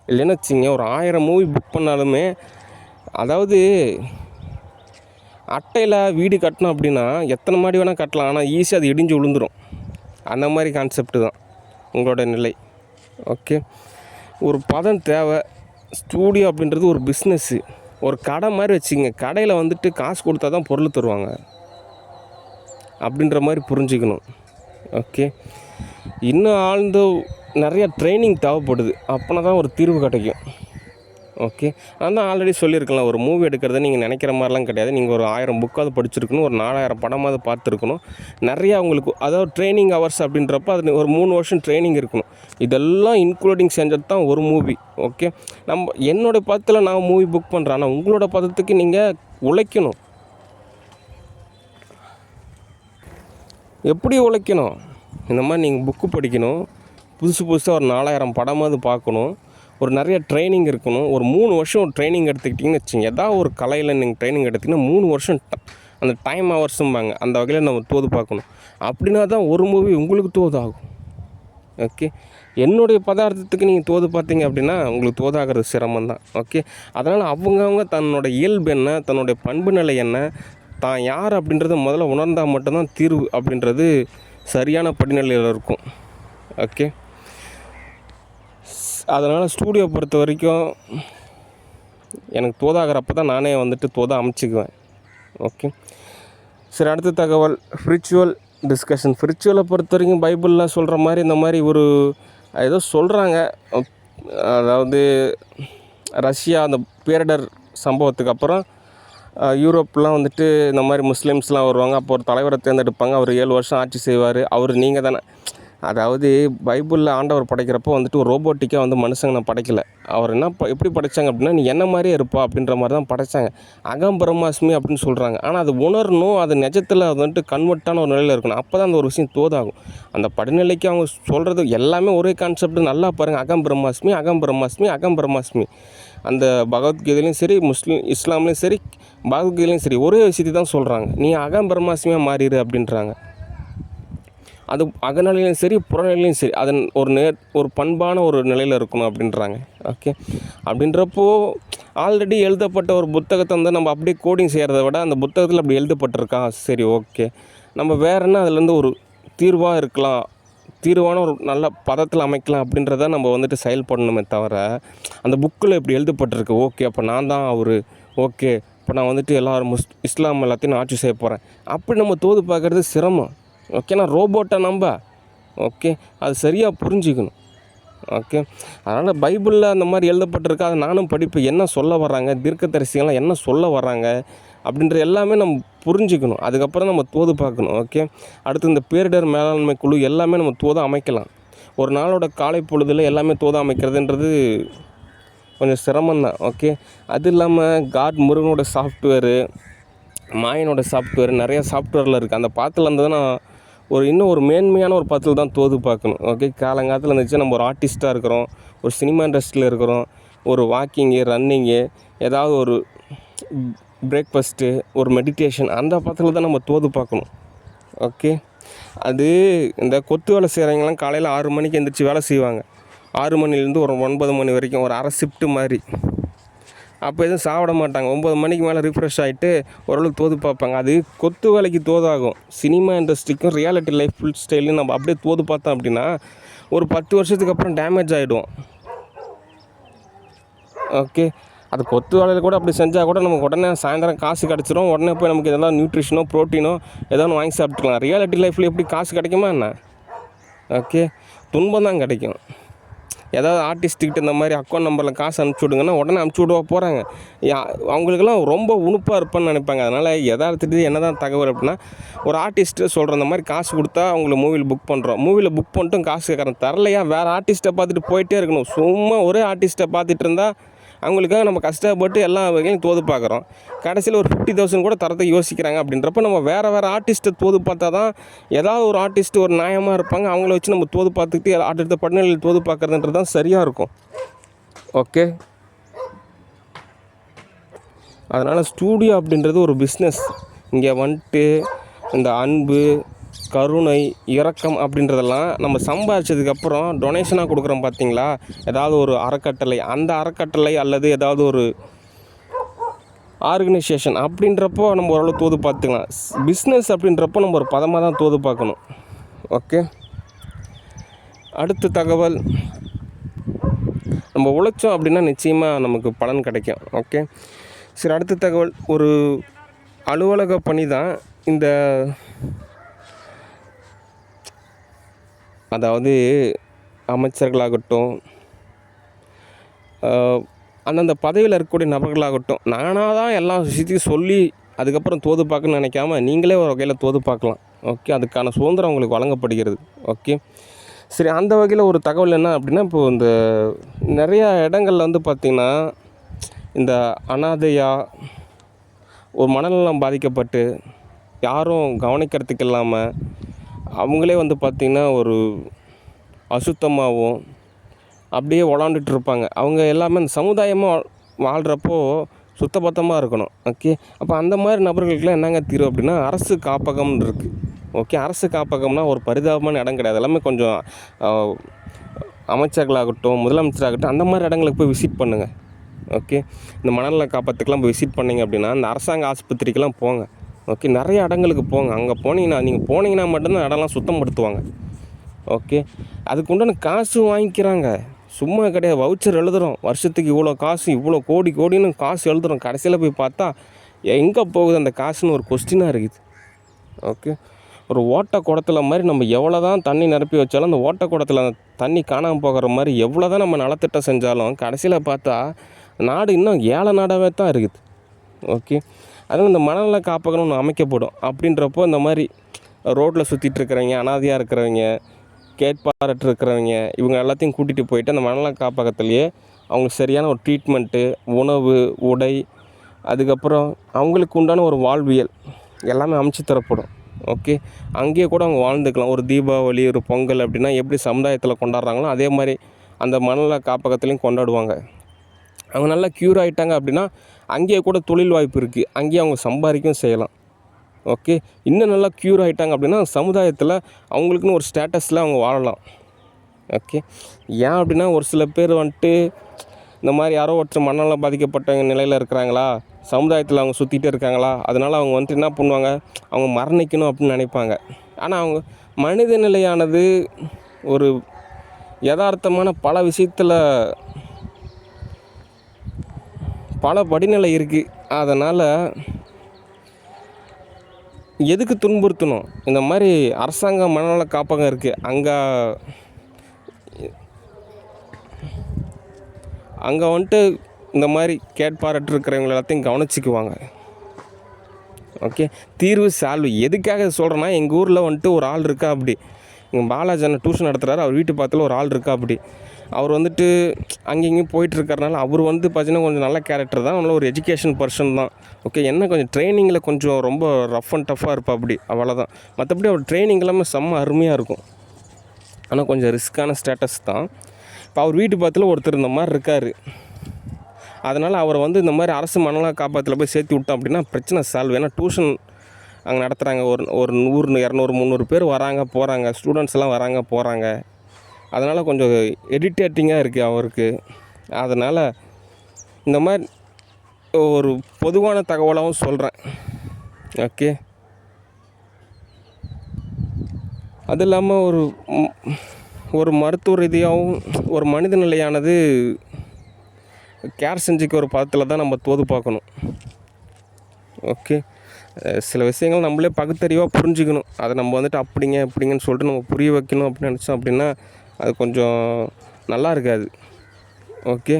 இல்லைன்னு வச்சிங்க, ஒரு 1000 மூவி புக் பண்ணாலுமே, அதாவது அட்டையில் வீடு கட்டணும் அப்படின்னா எத்தனை மாடி வேணால் கட்டலாம், ஆனால் ஈஸியாக அது இடிஞ்சு விழுந்துடும். அந்த மாதிரி கான்செப்ட் தான் உங்களோட நிலை. ஓகே, ஒரு பதம் தேவை. ஸ்டூடியோ அப்படின்றது ஒரு பிஸ்னஸ்ஸு, ஒரு கடை மாதிரி வச்சுங்க. கடையில் வந்துட்டு காசு கொடுத்தா தான் பொருள் தருவாங்க அப்படின்ற மாதிரி புரிஞ்சுக்கணும். ஓகே, இன்னும் ஆழ்ந்த நிறையா ட்ரைனிங் தேவைப்படுது, அப்போனா தான் ஒரு தீர்வு கிடைக்கும். ஓகே, நான் தான் ஆல்ரெடி சொல்லியிருக்கலாம், ஒரு மூவி எடுக்கிறத நீங்கள் நினைக்கிற மாதிரிலாம் கிடையாது. நீங்கள் ஒரு 1000 புக்காவது படிச்சிருக்கணும், ஒரு 4000 படமாவது பார்த்துருக்கணும். நிறையா உங்களுக்கு அதாவது ட்ரைனிங் ஹவர்ஸ் அப்படின்றப்ப அது ஒரு 3 வருஷம் ட்ரைனிங் இருக்கணும். இதெல்லாம் இன்க்ளூடிங் செஞ்சது தான் ஒரு மூவி. ஓகே, என்னோடய பதத்தில் நான் மூவி புக் பண்ணுறேன், ஆனால் உங்களோட பதத்துக்கு நீங்கள் உழைக்கணும். எப்படி உழைக்கணும்? இந்த மாதிரி நீங்கள் புக்கு படிக்கணும், புதுசாக ஒரு 4000 படமாவது பார்க்கணும், ஒரு நிறைய ட்ரைனிங் இருக்கணும். ஒரு 3 வருஷம் ட்ரைனிங் எடுத்துக்கிட்டிங்கன்னு வச்சுங்க, ஏதாவது ஒரு கலையில் நீங்கள் ட்ரைனிங் எடுத்திங்கன்னா 3 வருஷம் அந்த டைம் ஹவர்ஸும்பாங்க, அந்த வகையில் நம்ம தோது பார்க்கணும். அப்படின்னா தான் ஒரு மூவி உங்களுக்கு தோதாகும். ஓகே, என்னுடைய பதார்த்தத்துக்கு நீங்கள் தோது பார்த்தீங்க அப்படின்னா உங்களுக்கு தோதாகிறது சிரமம் தான். ஓகே, அதனால் அவங்கவுங்க தன்னோட இயல்பு என்ன, தன்னுடைய பண்பு நிலை என்ன, தான் யார் அப்படின்றத முதல்ல உணர்ந்தால் மட்டும்தான் தீர்வு அப்படின்றது சரியான படிநிலையில் இருக்கும். ஓகே, அதனால் ஸ்டூடியோ பொறுத்த வரைக்கும் எனக்கு தோதாகிறப்ப தான் நானே வந்துட்டு தோதா அமைச்சிக்குவேன். ஓகே, சரி, அடுத்த தகவல் ஸ்பிரிச்சுவல் டிஸ்கஷன். ஸ்பிரிச்சுவலை பொறுத்த வரைக்கும் பைபிளில் சொல்கிற மாதிரி இந்த மாதிரி ஒரு ஏதோ சொல்கிறாங்க. அதாவது ரஷ்யா அந்த பேரிடர் சம்பவத்துக்கு அப்புறம் யூரோப்லாம் வந்துட்டு இந்த மாதிரி முஸ்லீம்ஸ்லாம் வருவாங்க. அப்போ ஒரு தலைவரை தேர்ந்தெடுப்பாங்க, அவர் 7 வருஷம் ஆட்சி செய்வார். அவர் நீங்கள் தானே, அதாவது பைபிளில் ஆண்டவர் படைக்கிறப்போ வந்துட்டு ஒரு ரோபோட்டிக்காக வந்து மனுஷங்க நான் படைக்கலை. அவர் எப்படி படைத்தாங்க அப்படின்னா, நீ என்ன மாதிரியே இருப்பா அப்படின்ற மாதிரி தான் படைத்தாங்க. அகம் பிரம்மாஸ்மி அப்படின்னு சொல்கிறாங்க. ஆனால் அது உணரணும், அது நிஜத்தில் அது வந்துட்டு கன்வெர்ட்டான ஒரு நிலையில் இருக்கணும். அப்போ தான் அந்த ஒரு விஷயம் தோதாகும். அந்த படிநிலைக்கு அவங்க சொல்கிறது எல்லாமே ஒரே கான்செப்ட். நல்லா பாருங்கள், அகம் பிரம்மாஸ்மி, அகம் பிரம்மாஸ்மி, அகம் பிரம்மாஸ்மி. அந்த பகவத்கீதையிலையும் சரி, இஸ்லாம்லேயும் சரி, பகவத்கீதையிலையும் சரி, ஒரே விஷயத்தை தான் சொல்கிறாங்க. நீ அகம் பிரம்மாஸ்மியாக மாறிடு அப்படின்றாங்க. அது அகநிலையிலையும் சரி, புறநிலையிலையும் சரி, அதன் ஒரு பண்பான ஒரு நிலையில் இருக்கணும் அப்படின்றாங்க. ஓகே, அப்படின்றப்போ ஆல்ரெடி எழுதப்பட்ட ஒரு புத்தகத்தை வந்து நம்ம அப்படியே கோடிங் செய்கிறத விட அந்த புத்தகத்தில் அப்படி எழுதப்பட்டிருக்கா, சரி ஓகே, நம்ம வேறு என்ன அதுலேருந்து ஒரு தீர்வாக இருக்கலாம், தீர்வான ஒரு நல்ல பதத்தில் அமைக்கலாம் அப்படின்றத நம்ம வந்துட்டு செயல்படணுமே தவிர, அந்த புக்கில் இப்படி எழுதப்பட்டிருக்கு, ஓகே அப்போ நான் தான் அவர், ஓகே இப்போ நான் வந்துட்டு எல்லோரும் இஸ்லாம் எல்லாத்தையும் நான் ஆட்சி செய்ய போகிறேன் அப்படி நம்ம தோது பார்க்குறது சிரமம். ஓகே, நான் ரோபோட்டை நம்ப, ஓகே அது சரியாக புரிஞ்சுக்கணும். ஓகே, அதனால் பைபிளில் அந்த மாதிரி எழுதப்பட்டிருக்கு, அதை நானும் படிப்பேன். என்ன சொல்ல வர்றாங்க, தீர்க்கதரிசிகள்லாம் என்ன சொல்ல வர்றாங்க அப்படின்ற எல்லாமே நம்ம புரிஞ்சுக்கணும். அதுக்கப்புறம் நம்ம தோது பார்க்கணும். ஓகே, அடுத்து இந்த பேரிடர் மேலாண்மை குழு எல்லாமே நம்ம தோது அமைக்கலாம். ஒரு நாளோட காலை பொழுதில் எல்லாமே தோது அமைக்கிறதுன்றது கொஞ்சம் சிரமம்தான். ஓகே, அது இல்லாமல் முருகனோட சாஃப்ட்வேரு, மாயனோட சாஃப்ட்வேர், நிறையா சாஃப்ட்வேரில் இருக்குது. அந்த பாத்தில் இருந்து தான் நான் இன்னும் ஒரு மேன்மையான ஒரு பத்தில் தான் தோது பார்க்கணும். ஓகே, காலங்காலத்தில் இருந்துச்சு நம்ம ஒரு ஆர்டிஸ்ட்டாக இருக்கிறோம், ஒரு சினிமா இண்டஸ்ட்ரியில் இருக்கிறோம், ஒரு வாக்கிங்கு, ரன்னிங்கு, ஏதாவது ஒரு பிரேக்ஃபாஸ்ட்டு, ஒரு மெடிடேஷன், அந்த பத்தில் தான் நம்ம தோது பார்க்கணும். ஓகே, அது இந்த கொத்து வேலை செய்கிறவங்களாம் காலையில் 6 மணிக்கு எழுந்திரிச்சி வேலை செய்வாங்க. 6 மணிலேருந்து ஒரு 9 மணி வரைக்கும் ஒரு அரை ஷிஃப்ட்டு மாதிரி. அப்போ எதுவும் சாப்பிட மாட்டாங்க. 9 மணிக்கு மேலே ரிஃப்ரெஷ் ஆகிட்டு ஓரளவுக்கு தோது பார்ப்பாங்க. அது கொத்து வேலைக்கு தோதாகும். சினிமா இண்டஸ்ட்ரிக்கும் ரியாலிட்டி லைஃப் ஃபுல் ஸ்டைலையும் நம்ம அப்படியே தோது பார்த்தோம் அப்படின்னா ஒரு 10 வருஷத்துக்கு அப்புறம் டேமேஜ் ஆகிடும். ஓகே, அது கொத்து வேலையில் கூட அப்படி செஞ்சால் கூட நமக்கு உடனே சாயந்தரம் காசு கிடச்சிரும். உடனே போய் நமக்கு எதெல்லாம் நியூட்ரிஷனோ ப்ரோட்டீனோ ஏதோ ஒன்று வாங்கி சாப்பிட்டுக்கலாம். ரியாலிட்டி லைஃப்பில் எப்படி காசு கிடைக்குமா என்ன? ஓகே, துன்பம் தான் கிடைக்கும். ஏதாவது ஆர்டிஸ்ட்டுக்கிட்ட இந்த மாதிரி அக்கௌண்ட் நம்பரில் காசு அனுப்பிச்சி விடுங்கன்னா உடனே அனுப்பிச்சி விடுவா போகிறாங்க. அவங்களுக்கெல்லாம் ரொம்ப உணுப்பாக இருப்பான்னு நினைப்பாங்க. அதனால் யதார்த்தத்துக்கு என்ன தான் தகவல் அப்படின்னா, ஒரு ஆர்டிஸ்ட்டு சொல்கிற இந்த மாதிரி காசு கொடுத்தா அவங்கள மூவியில் புக் பண்ணுறோம், மூவியில் புக் பண்ணிட்டும் காசு கேட்குறேன், தரலையா வேறு ஆர்டிஸ்ட்டை பார்த்துட்டு போயிட்டே இருக்கணும். சும்மா ஒரே ஆர்டிஸ்ட்டை பார்த்துட்டு இருந்தால் அவங்களுக்காக நம்ம கஷ்டப்பட்டு எல்லா வகையும் தோது பார்க்குறோம். கடைசியில் ஒரு 50,000 கூட தரத்துக்கு யோசிக்கிறாங்க. அப்படின்றப்ப நம்ம வேறு ஆர்டிஸ்ட்டை தோது பார்த்தா தான் ஏதாவது ஒரு ஆர்டிஸ்ட்டு ஒரு நியாயமாக இருப்பாங்க. அவங்கள வச்சு நம்ம தோது பார்த்துக்கிட்டு அடுத்த படிநிலையில் தோது பார்க்குறதுன்றது தான் சரியாக இருக்கும். ஓகே, அதனால் ஸ்டூடியோ அப்படின்றது ஒரு பிஸ்னஸ். இங்கே வந்துட்டு இந்த அன்பு, கருணை, இரக்கம் அப்படின்றதெல்லாம் நம்ம சம்பாதிச்சதுக்கப்புறம் டொனேஷனாக கொடுக்குறோம் பார்த்தீங்களா, ஏதாவது ஒரு அறக்கட்டளை, அந்த அறக்கட்டளை அல்லது ஏதாவது ஒரு ஆர்கனைசேஷன் அப்படின்றப்போ நம்ம ஓரளவு தோது பார்த்துக்கலாம். பிஸ்னஸ் அப்படின்றப்போ நம்ம ஒரு பதமாக தான் தோது பார்க்கணும். ஓகே, அடுத்த தகவல், நம்ம உழைச்சோம் அப்படின்னா நிச்சயமாக நமக்கு பலன் கிடைக்கும். ஓகே, சரி, அடுத்த தகவல், ஒரு அலுவலக பணி தான் இந்த, அதாவது அமைச்சர்களாகட்டும், அந்தந்த பதவியில் இருக்கக்கூடிய நபர்களாகட்டும், நானாக தான் எல்லா விஷயத்தையும் சொல்லி அதுக்கப்புறம் தோது பார்க்கணும்னு நினைக்காம நீங்களே ஒரு வகையில் தோது பார்க்கலாம். ஓகே, அதுக்கான சுதந்திரம் உங்களுக்கு வழங்கப்படுகிறது. ஓகே, சரி, அந்த வகையில் ஒரு தகவல் என்ன அப்படின்னா, இப்போது இந்த நிறையா இடங்களில் வந்து பார்த்திங்கன்னா இந்த அனாதையாக ஒரு மனநலம் பாதிக்கப்பட்டு யாரும் கவனிக்கிறதுக்கு இல்லாமல் அவங்களே வந்து பார்த்திங்கன்னா ஒரு அசுத்தமாகவும் அப்படியே விளாண்டுட்டு இருப்பாங்க. அவங்க எல்லாமே அந்த சமுதாயமாக வாழ்கிறப்போ சுத்தபத்தமாக இருக்கணும். ஓகே, அப்போ அந்த மாதிரி நபர்களுக்கெல்லாம் என்னங்க தீர்வு அப்படின்னா, அரசு காப்பகம்னு இருக்குது. ஓகே, அரசு காப்பகம்னால் ஒரு பரிதாபமான இடம் கிடையாது. எல்லாமே கொஞ்சம் அமைச்சர்களாகட்டும், முதலமைச்சராகட்டும், அந்த மாதிரி இடங்களுக்கு போய் விசிட் பண்ணுங்கள். ஓகே, இந்த மனநல காப்பகத்துக்கெலாம் போய் விசிட் பண்ணிங்க அப்படின்னா, இந்த அரசாங்க ஆஸ்பத்திரிக்கெலாம் போங்க. ஓகே, நிறைய இடங்களுக்கு போங்க. அங்கே நீங்கள் போனீங்கன்னா மட்டும்தான் இடம்லாம் சுத்தப்படுத்துவாங்க. ஓகே, அதுக்கு உண்டான காசு வாங்கிக்கிறாங்க, சும்மா கிடையாது. வவுச்சர் எழுதுகிறோம், வருஷத்துக்கு இவ்வளோ காசு, இவ்வளோ கோடின்னு காசு எழுதுகிறோம். கடைசியில் போய் பார்த்தா எங்கே போகுது அந்த காசுன்னு ஒரு கொஸ்டினாக இருக்குது. ஓகே, ஒரு ஓட்ட குடத்தில் மாதிரி நம்ம எவ்வளோ தான் தண்ணி நிரப்பி வச்சாலும் அந்த ஓட்ட குடத்தில் தண்ணி காணாமல் போகிற மாதிரி எவ்வளோ தான் நம்ம நலத்திட்டம் செஞ்சாலும் கடைசியில் பார்த்தா நாடு இன்னும் ஏழை நாடாகவே தான் இருக்குது. ஓகே, அதனால் இந்த மனநல காப்பகம்னு ஒன்று அமைக்கப்படும். அப்படின்றப்போ இந்த மாதிரி ரோட்டில் சுற்றிட்டு இருக்கிறவங்க, அனாதையாக இருக்கிறவங்க, கேட்பாரற்று இருக்கிறவங்க, இவங்க எல்லாத்தையும் கூட்டிகிட்டு போயிட்டு அந்த மனநல காப்பகத்துலேயே அவங்களுக்கு சரியான ஒரு ட்ரீட்மெண்ட்டு, உணவு, உடை, அதுக்கப்புறம் அவங்களுக்கு உண்டான ஒரு வாழ்வியல் எல்லாமே அமைச்சு தரப்படும். ஓகே, அங்கேயே கூட அவங்க வாழ்ந்துக்கலாம். ஒரு தீபாவளி, ஒரு பொங்கல் அப்படின்னா எப்படி சமுதாயத்தில் கொண்டாடுறாங்களோ அதே மாதிரி அந்த மனநல காப்பகத்துலேயும் கொண்டாடுவாங்க. அவங்க நல்லா க்யூர் ஆகிட்டாங்க அப்படின்னா அங்கேயே கூட தொழில் வாய்ப்பு இருக்குது, அங்கேயே அவங்க சம்பாதிக்கவும் செய்யலாம். ஓகே, இன்னும் நல்லா க்யூர் ஆகிட்டாங்க அப்படின்னா சமுதாயத்தில் அவங்களுக்குன்னு ஒரு ஸ்டேட்டஸில் அவங்க வாழலாம். ஓகே, ஏன் அப்படின்னா ஒரு சில பேர் வந்துட்டு இந்த மாதிரி யாரோ ஒருத்தர் மனநலம் பாதிக்கப்பட்ட நிலையில் இருக்கிறாங்களா, சமுதாயத்தில் அவங்க சுற்றிட்டே இருக்காங்களா, அதனால் அவங்க வந்துட்டு என்ன பண்ணுவாங்க, அவங்க மரணிக்கணும் அப்படின்னு நினைப்பாங்க. ஆனால் அவங்க மனித நிலையானது ஒரு யதார்த்தமான பல விஷயத்தில் பல படிநிலை இருக்குது. அதனால் எதுக்கு துன்புறுத்தணும்? இந்த மாதிரி அரசாங்க மனநல காப்பகம் இருக்குது, அங்கே வந்துட்டு இந்த மாதிரி கேட்பாரற்று இருக்கிறவங்க எல்லாத்தையும் கவனிச்சிக்குவாங்க. ஓகே, தீர்வு சால்வு. எதுக்காக சொல்கிறேன்னா, எங்கள் ஊரில் வந்துட்டு ஒரு ஆள் இருக்கா அப்படி, எங்கள் பாலாஜி அண்ணன் டியூஷன் நடத்துகிறாரு, அவர் வீட்டு பக்கத்தில் ஒரு ஆள் இருக்கா அப்படி. அவர் வந்துட்டு அங்கேயும் போயிட்டுருக்கறனால அவர் வந்து பார்த்தீங்கன்னா கொஞ்சம் நல்ல கேரக்டர் தான், நல்ல ஒரு எஜுகேஷன் பர்சன் தான். ஓகே, என்ன கொஞ்சம் ட்ரைனிங்கில் கொஞ்சம் ரொம்ப ரஃப் அண்ட் டஃப்பாக இருப்பா அப்படி, அவ்வளோதான். மற்றபடி அவர் ட்ரைனிங் எல்லாமே செம்ம அருமையாக இருக்கும். ஆனால் கொஞ்சம் ரிஸ்க்கான ஸ்டேட்டஸ் தான். இப்போ அவர் வீட்டு பக்கத்தில் ஒருத்தர் இந்த மாதிரி இருக்கார். அதனால் அவரை வந்து இந்த மாதிரி அரசு மனநல காப்பகத்தில் போய் சேர்த்து விட்டோம் அப்படின்னா பிரச்சனை சால்வ். ஏன்னா டியூஷன் அங்கே நடத்துகிறாங்க, ஒரு 100 200 300 பேர் வராங்க போகிறாங்க, ஸ்டூடெண்ட்ஸ் எல்லாம் வராங்க போகிறாங்க. அதனால் கொஞ்சம் இரிட்டேட்டிங்காக இருக்குது அவருக்கு. அதனால் இந்த மாதிரி ஒரு பொதுவான தகவலாகவும் சொல்கிறேன். ஓகே, அது இல்லாமல் ஒரு மருத்துவ ரீதியாகவும் ஒரு மனித நிலையானது கேர் செஞ்சுக்க ஒரு பதத்தில் தான் நம்ம தோது பார்க்கணும். ஓகே, சில விஷயங்கள் நம்மளே பகுத்தறிவாக புரிஞ்சுக்கணும். அதை நம்ம வந்துட்டு அப்படிங்க இப்படிங்கன்னு சொல்லிட்டு நம்ம புரிய வைக்கணும் அப்படின்னு நினச்சோம் அப்படின்னா அது கொஞ்சம் நல்லா இருக்காது. ஓகே,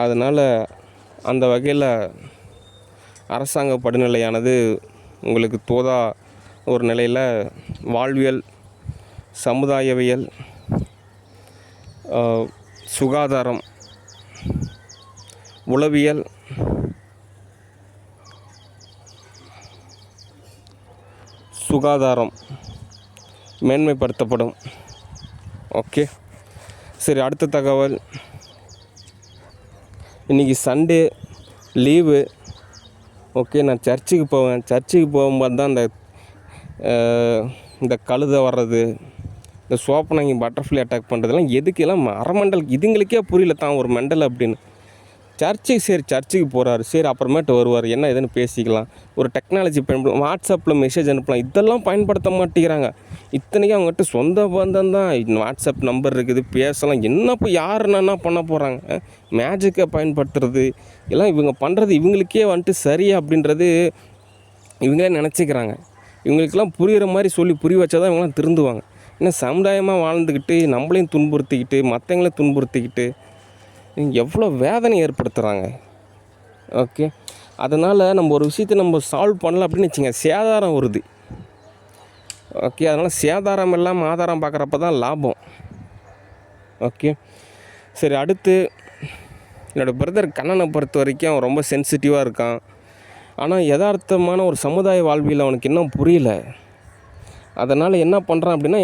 அதனால் அந்த வகையில் அரசாங்க படிநிலையானது உங்களுக்கு தோதா ஒரு நிலையில் வாழ்வியல், சமுதாயவியல், சுகாதாரம், உளவியல், சுகாதாரம் மேன்மைப்படுத்தப்படும். ஓகே, சரி, அடுத்த தகவல். இன்றைக்கி சண்டே லீவு. ஓகே, நான் சர்ச்சுக்கு போவேன். சர்ச்சுக்கு போகும்போது தான் இந்த கழுதை வர்றது, இந்த சோப்பனாங்கி பட்டர்ஃப்ளை அட்டாக் பண்ணுறதுலாம் எதுக்கெல்லாம் அரைமண்டல் இதுங்களுக்கே புரியல தான் ஒரு மெண்டல் அப்படின்னு. சர்ச்சுக்கு போகிறாரு, சரி அப்புறமேட்டு வருவார், என்ன ஏதுன்னு பேசிக்கலாம். ஒரு டெக்னாலஜி பயன்படுத்த, வாட்ஸ்அப்பில் மெசேஜ் அனுப்பலாம், இதெல்லாம் பயன்படுத்த மாட்டேங்கிறாங்க. இத்தனைக்கும் அவங்ககிட்ட சொந்த பந்தம் தான், வாட்ஸ்அப் நம்பர் இருக்குது, பேசலாம். என்னப்போ யார் என்ன பண்ண போகிறாங்க? மேஜிக்கை பயன்படுத்துறது எல்லாம் இவங்க பண்ணுறது இவங்களுக்கே வந்துட்டு சரியா அப்படின்றது இவங்களே நினச்சிக்கிறாங்க. இவங்களுக்கெல்லாம் புரிகிற மாதிரி சொல்லி புரிய வச்சா தான் இவங்களாம் திருந்துவாங்க. இன்னும் சமுதாயமாக வாழ்ந்துக்கிட்டு நம்மளையும் துன்புறுத்திக்கிட்டு மற்றவங்களையும் துன்புறுத்திக்கிட்டு எவ்வளோ வேதனை ஏற்படுத்துகிறாங்க. ஓகே, அதனால் நம்ம ஒரு விஷயத்தை நம்ம சால்வ் பண்ணலாம் அப்படின்னு வச்சுங்க, சேதாரம் வருது. ஓகே, அதனால் சேதாரம் இல்லாமல் ஆதாரம் பார்க்குறப்ப தான் லாபம். ஓகே, சரி, அடுத்து என்னோடய பிரதர் கண்ணனை பொறுத்த வரைக்கும் ரொம்ப சென்சிட்டிவாக இருக்கான். ஆனால் யதார்த்தமான ஒரு சமுதாய வாழ்வியல் அவனுக்கு இன்னும் புரியல. அதனால் என்ன பண்ணுறான் அப்படின்னா,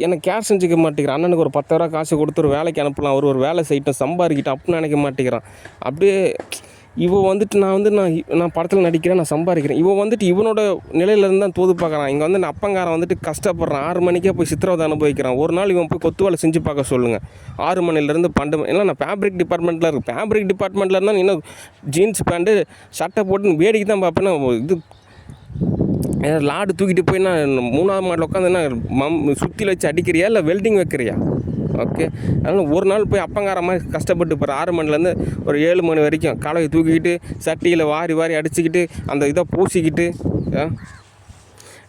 என்னை கேர் செஞ்சுக்க மாட்டேங்கிறான். அண்ணனுக்கு ஒரு 10,000 காசு கொடுத்து ஒரு வேலைக்கு அனுப்பலாம், அவர் ஒரு வேலை செய்யட்டும் சம்பாதிக்கிட்டோம் அப்படின்னு நினைக்க மாட்டேங்கிறான். அப்படியே வந்துட்டு நான் படத்தில் நடிக்கிறேன், நான் சம்பாதிக்கிறேன். வந்துட்டு இவனோட நிலையிலேருந்து தான் தோது பார்க்குறான். இங்கே வந்து அப்பங்காரன் வந்துட்டு கஷ்டப்படுறான், 6 மணிக்கே போய் சித்திரவதை அனுபவிக்கிறான். ஒரு நாள் இவன் போய் கொத்து வேலை செஞ்சு பார்க்க சொல்லுங்கள், 6 மணிலேருந்து 12 மணி. இல்லை, நான் ஃபேப்ரிக் டிபார்ட்மெண்ட்டில் இருக்கேன். ஃபேப்ரிக் டிபார்ட்மெண்ட்டில் இருந்தால் இன்னும் ஜீன்ஸ் பேண்ட்டு சட்டை போட்டு வேடிக்கை தான் பார்ப்பேன். இது லாடு தூக்கிட்டு போய் நான் 3ஆவது மாடில் உட்காந்து சுற்றியில் வச்சு அடிக்கிறியா இல்லை வெல்டிங் வைக்கிறியா? ஓகே, அதனால் ஒரு நாள் போய் அப்பங்கார மாதிரி கஷ்டப்பட்டு போகிற 6 மணிலேருந்து ஒரு 7 மணி வரைக்கும் காலையை தூக்கிக்கிட்டு சட்டியில் வாரி அடிச்சுக்கிட்டு அந்த இதை பூசிக்கிட்டு,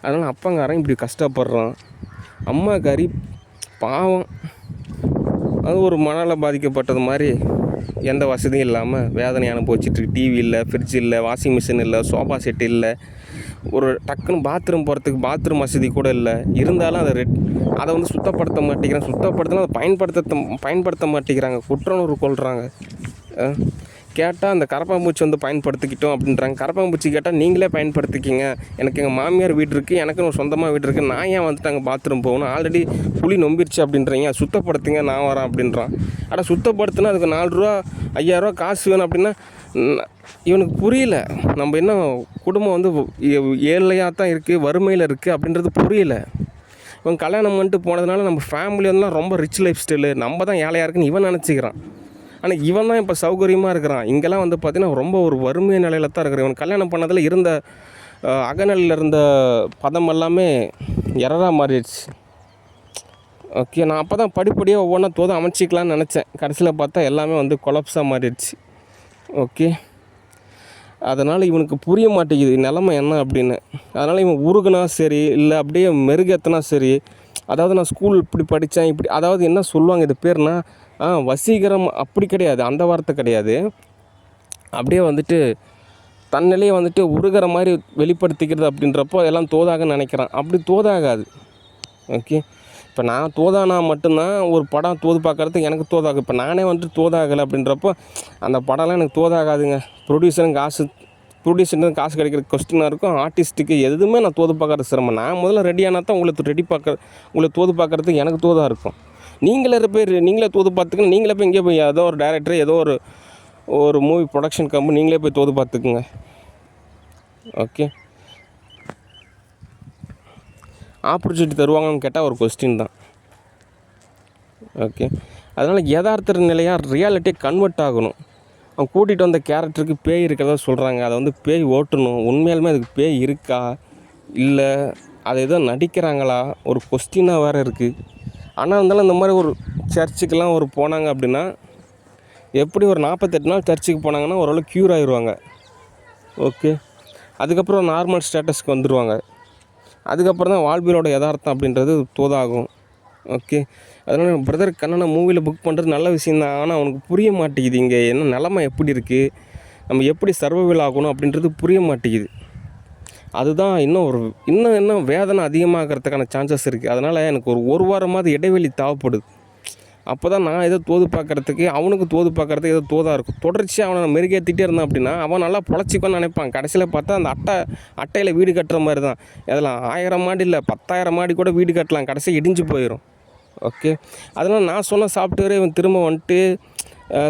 அதனால் அப்பங்காரன் இப்படி கஷ்டப்படுறான். அம்மாக்காரி பாவம், அது ஒரு மனநல பாதிக்கப்பட்டது மாதிரி எந்த வசதியும் இல்லாமல் வேதனை அனுபவிச்சிட்ருக்கு. டிவி இல்லை, ஃப்ரிட்ஜ் இல்லை, வாஷிங் மிஷின் இல்லை, சோஃபா செட்டு இல்லை, ஒரு டக்குன்னு பாத்ரூம் போகிறதுக்கு பாத்ரூம் வசதி கூட இல்லை. இருந்தாலும் அதை வந்து சுத்தப்படுத்த மாட்டேங்கிறாங்க. சுத்தப்படுத்தினா அதை பயன்படுத்த மாட்டேங்கிறாங்க. குற்றவுணர்வு கொள்கிறாங்க. கேட்டால் அந்த கரப்பாம்பூச்சி வந்து பயன்படுத்திக்கிட்டோம் அப்படின்றாங்க. கரப்பாம்பூச்சி கேட்டால் நீங்களே பயன்படுத்திக்கிங்க, எனக்கு எங்கள் மாமியார் வீடு இருக்குது, எனக்குன்னு ஒரு சொந்தமாக வீடு இருக்குது, நான் ஏன் வந்துட்டு அங்கே பாத்ரூம் போகணும், ஆல்ரெடி புளி நொம்பிடுச்சு அப்படின்றீங்க, சுத்தப்படுத்துங்க நான் வரேன் அப்படின்றான். ஆனால் சுத்தப்படுத்தினா அதுக்கு 4 ரூபா 5,000 காசு வேணும் அப்படின்னா இவனுக்கு புரியல. நம்ம இன்னும் குடும்பம் வந்து ஏழையாக தான் இருக்குது, வறுமையில் இருக்குது அப்படின்றது புரியல. இவன் கல்யாணம் பண்ணிட்டு போனதுனால நம்ம ஃபேமிலி வந்து ரொம்ப ரிச் லைஃப் ஸ்டைலு, நம்ம தான் ஏழையாக இருக்குன்னு இவன் நினச்சிக்கிறான். ஆனால் இவன் தான் இப்போ சௌகரியமாக இருக்கிறான். இங்கெல்லாம் வந்து பார்த்திங்கன்னா ரொம்ப ஒரு வறுமை நிலையில் தான் இருக்கிறான். இவன் கல்யாணம் பண்ணதில் இருந்த அகநிலையில் இருந்த பதம் எல்லாமே எரராக மாறிடுச்சு. ஓகே. நான் அப்போ தான் படிப்படியாக ஒவ்வொன்றா தோதை அமைச்சிக்கலான்னு நினச்சேன். கடைசியில் பார்த்தா எல்லாமே வந்து கொலாப்ஸாக மாறிடுச்சு. ஓகே. அதனால் இவனுக்கு புரிய மாட்டேங்குது நிலமை என்ன அப்படின்னு. அதனால் இவன் உருகுனா சரி, இல்லை அப்படியே மெருகேற்றினா சரி, அதாவது நான் ஸ்கூல் இப்படி படித்தேன் இப்படி, அதாவது என்ன சொல்லுவாங்க இது பேர்னா வசீகரம் அப்படி கிடையாது, அந்த வார்த்தை கிடையாது. அப்படியே வந்துட்டு தன்னிலையே வந்துட்டு உருகிற மாதிரி வெளிப்படுத்திக்கிறது அப்படின்றப்போ எல்லாம் தோதாக நினைக்கிறான். அப்படி தோதாகாது. ஓகே. இப்போ நான் தோதானா மட்டும்தான் ஒரு படம் தோது பார்க்குறதுக்கு எனக்கு தோதாகும். இப்போ நானே வந்துட்டு தோதாகலை அப்படின்றப்போ அந்த படம்லாம் எனக்கு தோதாகாதுங்க. ப்ரொடியூசருக்கு காசு கிடைக்கிற கொஸ்டினாக இருக்கும். ஆர்டிஸ்ட்டுக்கு எதுவுமே நான் தோது பார்க்குறது சிரமம். நான் முதல்ல ரெடியானா தான் உங்களை தோது பார்க்குறதுக்கு எனக்கு தோதாக இருக்கும். நீங்களே தோது பார்த்துக்கணும். நீங்களே போய் இங்கே போய் ஏதோ ஒரு டைரக்டர் ஏதோ ஒரு மூவி ப்ரொடக்ஷன் கம்பெனி நீங்களே போய் தோது பார்த்துக்குங்க. ஓகே. ஆப்பர்ச்சுனிட்டி தருவாங்கன்னு கேட்டால் ஒரு கொஸ்டின் தான். ஓகே. அதனால் யதார்த்த நிலையாக ரியாலிட்டியை கன்வெர்ட் ஆகணும். அவன் கூட்டிகிட்டு வந்த கேரக்டருக்கு பேய் இருக்கிறதா சொல்கிறாங்க. அதை வந்து பேய் ஓட்டணும். உண்மையாலுமே அதுக்கு பேய் இருக்கா இல்லை அதை ஏதோ நடிக்கிறாங்களா ஒரு கொஸ்டினாக வேறு இருக்குது. ஆனால் இருந்தாலும் இந்த மாதிரி ஒரு சர்ச்சுக்கெலாம் போனாங்க அப்படின்னா எப்படி ஒரு 48 நாள் சர்ச்சுக்கு போனாங்கன்னா ஓரளவு க்யூர் ஆகிடுவாங்க. ஓகே. அதுக்கப்புறம் நார்மல் ஸ்டேட்டஸ்க்கு வந்துடுவாங்க. அதுக்கப்புறம் தான் வாழ்வியலோட யதார்த்தம் அப்படின்றது தோதாகும். ஓகே. அதனால் பிரதர் கண்ணனை மூவியில் புக் பண்ணுறது நல்ல விஷயந்தான். ஆனால் அவனுக்கு புரிய மாட்டேங்குது இங்கே என்ன நிலமை எப்படி இருக்குது, நம்ம எப்படி சர்வைவல் ஆகணும் அப்படின்றது புரிய மாட்டேங்குது. அதுதான் இன்னும் வேதனை அதிகமாகிறதுக்கான சான்சஸ் இருக்குது. அதனால் எனக்கு ஒரு வாரமாவது இடைவெளி தேவைப்படுது. அப்போ தான் நான் ஏதோ தோது பார்க்குறதுக்கு அவனுக்கு தோது பார்க்குறதுக்கு ஏதோ தோதாக இருக்கும். தொடர்ச்சியாக அவனை மெருகேற்றிட்டே இருந்தான் அப்படின்னா அவன் நல்லா பொழைச்சிக்கோன்னு நினைப்பான். கடைசியில் பார்த்தா அந்த அட்டையில் வீடு கட்டுற மாதிரி தான். அதில் 1000 மாடி இல்லை 10,000 மாடி கூட வீடு கட்டலாம், கடைசி இடிஞ்சு போயிடும். ஓகே. அதனால் நான் சொன்ன சாஃப்ட்வேரே இவன் திரும்ப வந்துட்டு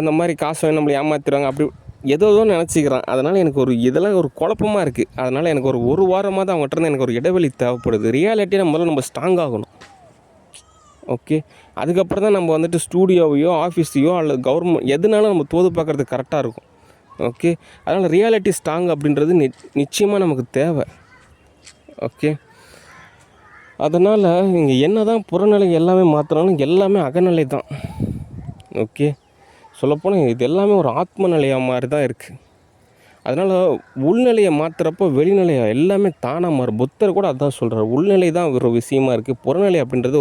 இந்த மாதிரி காசு வேணும் நம்மளை ஏமாற்றிடுவாங்க அப்படி ஏதோ நினச்சிக்கிறான். அதனால் எனக்கு இதெல்லாம் ஒரு குழப்பமாக இருக்குது. அதனால் எனக்கு ஒரு வாரமாக தான் அவங்ககிட்ட இருந்து எனக்கு ஒரு இடைவெளி தேவைப்படுது. ரியாலிட்டியை நம்ம ஸ்ட்ராங் ஆகணும். ஓகே. அதுக்கப்புறம் தான் நம்ம வந்துட்டு ஸ்டூடியோவையோ ஆஃபீஸையோ அல்லது கவர்மெண்ட் எதுனாலும் நம்ம தோது பார்க்குறது கரெக்டாக இருக்கும். ஓகே. அதனால் ரியாலிட்டி ஸ்ட்ராங் அப்படின்றது நிச்சயமாக நமக்கு தேவை. ஓகே. அதனால் இங்கே என்ன தான் புறநிலை எல்லாமே மாற்றினாலும் எல்லாமே அகநிலை தான். ஓகே. சொல்லப்போனால் இது எல்லாமே ஒரு ஆத்ம நிலையாக மாதிரி தான் இருக்குது. அதனால் உள்நிலையை மாற்றுறப்போ வெளிநிலையை எல்லாமே தானாக மாறும். புத்தர் கூட அதுதான் சொல்கிறார். உள்நிலை தான் ஒரு விஷயமா இருக்குது, புறநிலை அப்படின்றது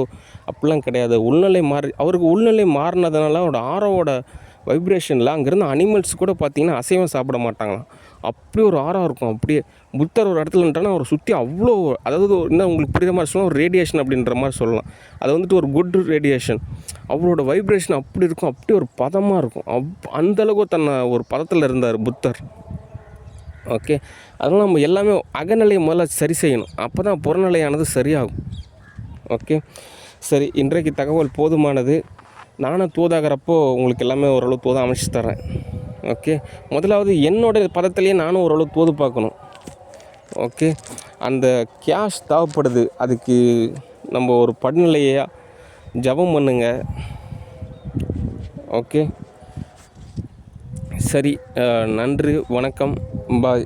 அப்படிலாம் கிடையாது. அவருக்கு உள்நிலை மாறினதுனால அவரோட ஆரோவோட வைப்ரேஷனில் அங்கேருந்து அனிமல்ஸ் கூட பார்த்திங்கன்னா அசைவம் சாப்பிட மாட்டாங்களாம். அப்படி ஒரு ஆரா இருக்கும். அப்படியே புத்தர் ஒரு இடத்துல நின்றானா அவரை சுற்றி அவ்வளோ, அதாவது இன்னும் உங்களுக்கு புரியுற மாதிரி சொல்லலாம், ஒரு ரேடியேஷன் அப்படின்ற மாதிரி சொல்லலாம். அது வந்துட்டு ஒரு குட் ரேடியேஷன். அவரோட வைப்ரேஷன் அப்படி இருக்கும், அப்படி ஒரு பதமாக இருக்கும். அந்தளவுக்கு தன்னை ஒரு பதத்தில் இருந்தார் புத்தர். ஓகே. அதனால் நம்ம எல்லாமே அகநிலையை முதல்ல சரி செய்யணும். அப்போ தான் புறநிலையானது சரியாகும். ஓகே. சரி, இன்றைக்கு தகவல் போதுமானது. நானும் தோதாகிறப்போ உங்களுக்கு எல்லாமே ஓரளவு தோதாக அமைச்சு தரேன். ஓகே. முதலாவது என்னோடய பதத்திலேயே நானும் ஓரளவு தோது பார்க்கணும். ஓகே. அந்த கேஷ் தேவைப்படுது. அதுக்கு நம்ம ஒரு படிநிலையாக ஜபம் பண்ணுங்க. ஓகே. சரி, நன்றி, வணக்கம், பாய்.